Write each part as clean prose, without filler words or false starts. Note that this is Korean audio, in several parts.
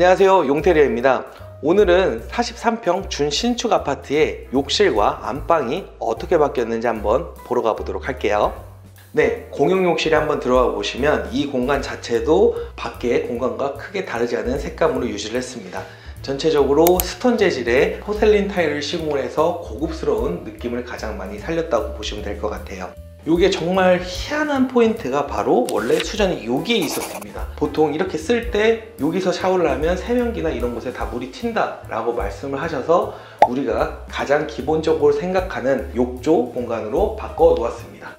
안녕하세요, 용태리어입니다. 오늘은 43평 준신축 아파트의 욕실과 안방이 어떻게 바뀌었는지 한번 보러 가보도록 할게요. 네, 공용 욕실에 한번 들어가 보시면 이 공간 자체도 밖의 공간과 크게 다르지 않은 색감으로 유지를 했습니다. 전체적으로 스톤 재질의 포셀린 타일을 시공을 해서 고급스러운 느낌을 가장 많이 살렸다고 보시면 될 것 같아요. 이게 정말 희한한 포인트가 바로 원래 수전이 여기에 있었습니다. 보통 이렇게 쓸 때 여기서 샤워를 하면 세면기나 이런 곳에 다 물이 튄다 라고 말씀을 하셔서 우리가 가장 기본적으로 생각하는 욕조 공간으로 바꿔 놓았습니다.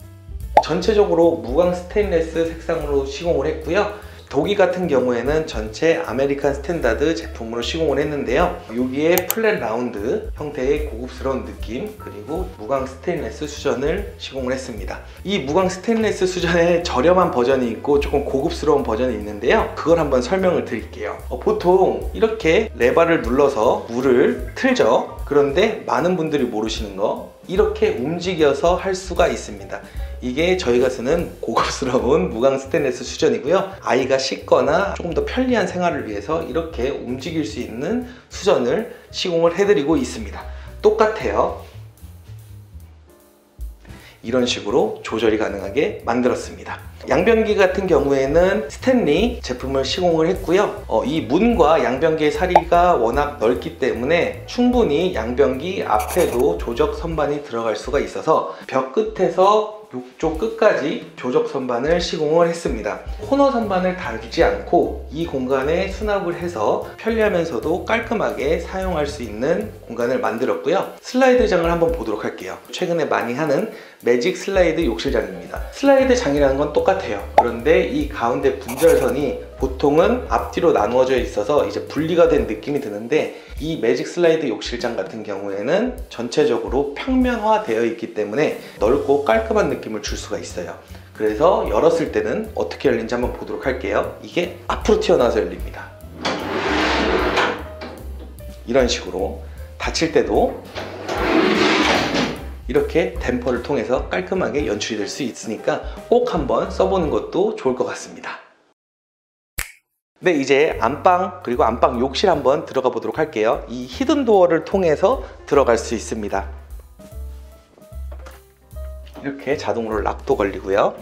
전체적으로 무광 스테인리스 색상으로 시공을 했고요. 독일 같은 경우에는 전체 아메리칸 스탠다드 제품으로 시공을 했는데요. 여기에 플랫 라운드 형태의 고급스러운 느낌, 그리고 무광 스테인리스 수전을 시공을 했습니다. 이 무광 스테인리스 수전에 저렴한 버전이 있고 조금 고급스러운 버전이 있는데요. 그걸 한번 설명을 드릴게요. 보통 이렇게 레버를 눌러서 물을 틀죠. 그런데 많은 분들이 모르시는 거, 이렇게 움직여서 할 수가 있습니다. 이게 저희가 쓰는 고급스러운 무광 스테인리스 수전이고요. 아이가 씻거나 조금 더 편리한 생활을 위해서 이렇게 움직일 수 있는 수전을 시공을 해드리고 있습니다. 똑같아요. 이런 식으로 조절이 가능하게 만들었습니다. 양변기 같은 경우에는 스탠리 제품을 시공을 했고요. 이 문과 양변기의 사이가 워낙 넓기 때문에 충분히 양변기 앞에도 조적 선반이 들어갈 수가 있어서 벽 끝에서 욕조 끝까지 조적 선반을 시공을 했습니다. 코너 선반을 달지 않고 이 공간에 수납을 해서 편리하면서도 깔끔하게 사용할 수 있는 공간을 만들었고요. 슬라이드장을 한번 보도록 할게요. 최근에 많이 하는 매직 슬라이드 욕실장입니다. 슬라이드 장이라는 건 똑같아요. 그런데 이 가운데 분절선이 보통은 앞뒤로 나누어져 있어서 이제 분리가 된 느낌이 드는데, 이 매직 슬라이드 욕실장 같은 경우에는 전체적으로 평면화 되어 있기 때문에 넓고 깔끔한 느낌을 줄 수가 있어요. 그래서 열었을 때는 어떻게 열리는지 한번 보도록 할게요. 이게 앞으로 튀어나와서 열립니다. 이런 식으로 닫힐 때도 이렇게 댐퍼를 통해서 깔끔하게 연출이 될 수 있으니까 꼭 한번 써보는 것도 좋을 것 같습니다. 네, 이제 안방 그리고 안방 욕실 한번 들어가 보도록 할게요. 이 히든 도어를 통해서 들어갈 수 있습니다. 이렇게 자동으로 락도 걸리고요.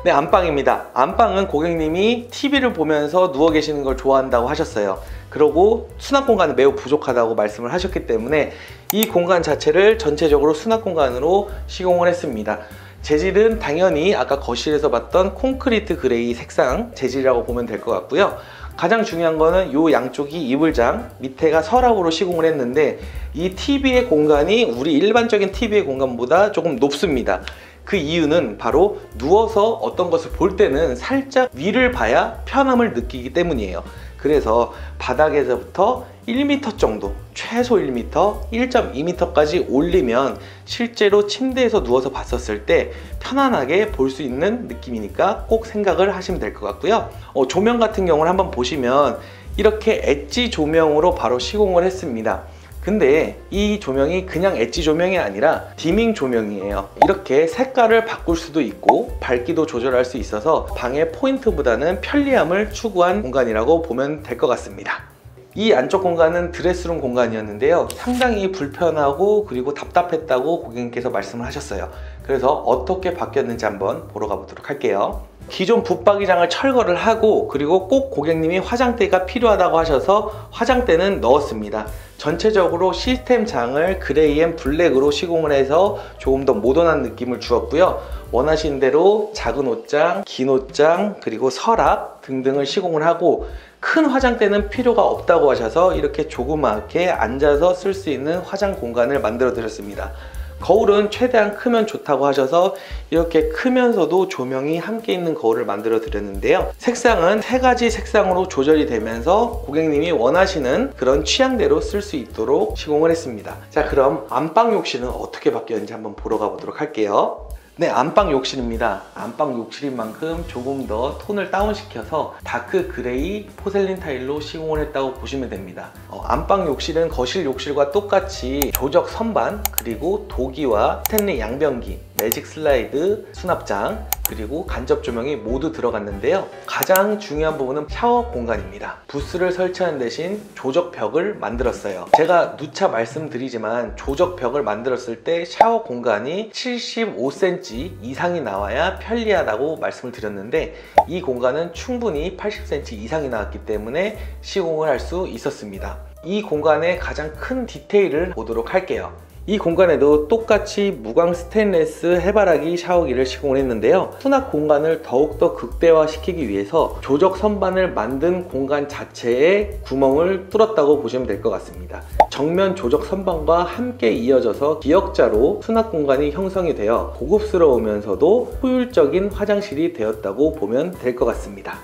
네, 안방입니다. 안방은 고객님이 TV를 보면서 누워 계시는 걸 좋아한다고 하셨어요. 그리고 수납 공간은 매우 부족하다고 말씀을 하셨기 때문에 이 공간 자체를 전체적으로 수납 공간으로 시공을 했습니다. 재질은 당연히 아까 거실에서 봤던 콘크리트 그레이 색상 재질이라고 보면 될 것 같고요. 가장 중요한 거는 이 양쪽이 이불장, 밑에가 서랍으로 시공을 했는데 이 TV의 공간이 우리 일반적인 TV의 공간보다 조금 높습니다. 그 이유는 바로 누워서 어떤 것을 볼 때는 살짝 위를 봐야 편함을 느끼기 때문이에요. 그래서 바닥에서부터 1m 정도, 최소 1m, 1.2m까지 올리면 실제로 침대에서 누워서 봤었을 때 편안하게 볼 수 있는 느낌이니까 꼭 생각을 하시면 될 것 같고요. 조명 같은 경우는 한번 보시면 이렇게 엣지 조명으로 바로 시공을 했습니다. 근데 이 조명이 그냥 엣지 조명이 아니라 디밍 조명이에요. 이렇게 색깔을 바꿀 수도 있고 밝기도 조절할 수 있어서 방의 포인트보다는 편리함을 추구한 공간이라고 보면 될 것 같습니다. 이 안쪽 공간은 드레스룸 공간이었는데요. 상당히 불편하고 그리고 답답했다고 고객님께서 말씀을 하셨어요. 그래서 어떻게 바뀌었는지 한번 보러 가보도록 할게요. 기존 붙박이장을 철거를 하고 그리고 꼭 고객님이 화장대가 필요하다고 하셔서 화장대는 넣었습니다. 전체적으로 시스템장을 그레이 앤 블랙으로 시공을 해서 조금 더 모던한 느낌을 주었고요. 원하신 대로 작은 옷장, 긴 옷장, 그리고 서랍 등등을 시공을 하고, 큰 화장대는 필요가 없다고 하셔서 이렇게 조그맣게 앉아서 쓸 수 있는 화장 공간을 만들어 드렸습니다. 거울은 최대한 크면 좋다고 하셔서 이렇게 크면서도 조명이 함께 있는 거울을 만들어 드렸는데요. 색상은 3가지 색상으로 조절이 되면서 고객님이 원하시는 그런 취향대로 쓸 수 있도록 시공을 했습니다. 자, 그럼 안방 욕실은 어떻게 바뀌었는지 한번 보러 가보도록 할게요. 네, 안방 욕실입니다. 안방 욕실인 만큼 조금 더 톤을 다운시켜서 다크 그레이 포셀린 타일로 시공을 했다고 보시면 됩니다. 안방 욕실은 거실 욕실과 똑같이 조적 선반, 그리고 도기와 스탠리 양변기, 매직 슬라이드, 수납장, 그리고 간접 조명이 모두 들어갔는데요. 가장 중요한 부분은 샤워 공간입니다. 부스를 설치하는 대신 조적벽을 만들었어요. 제가 누차 말씀드리지만 조적벽을 만들었을 때 샤워 공간이 75cm 이상이 나와야 편리하다고 말씀을 드렸는데, 이 공간은 충분히 80cm 이상이 나왔기 때문에 시공을 할 수 있었습니다. 이 공간의 가장 큰 디테일을 보도록 할게요. 이 공간에도 똑같이 무광 스테인리스 해바라기 샤워기를 시공을 했는데요. 수납 공간을 더욱더 극대화시키기 위해서 조적 선반을 만든 공간 자체에 구멍을 뚫었다고 보시면 될 것 같습니다. 정면 조적 선반과 함께 이어져서 기역자로 수납 공간이 형성이 되어 고급스러우면서도 효율적인 화장실이 되었다고 보면 될 것 같습니다.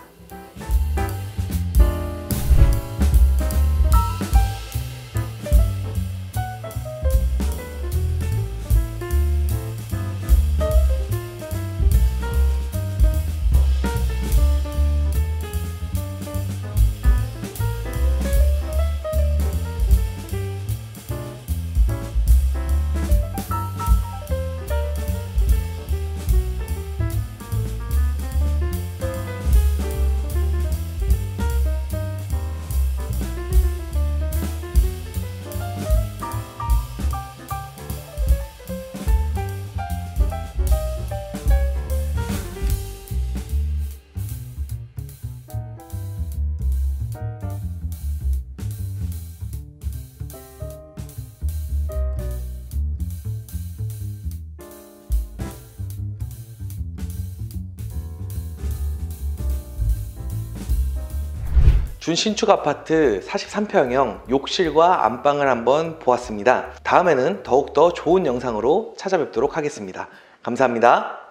준신축 아파트 43평형 욕실과 안방을 한번 보았습니다. 다음에는 더욱더 좋은 영상으로 찾아뵙도록 하겠습니다. 감사합니다.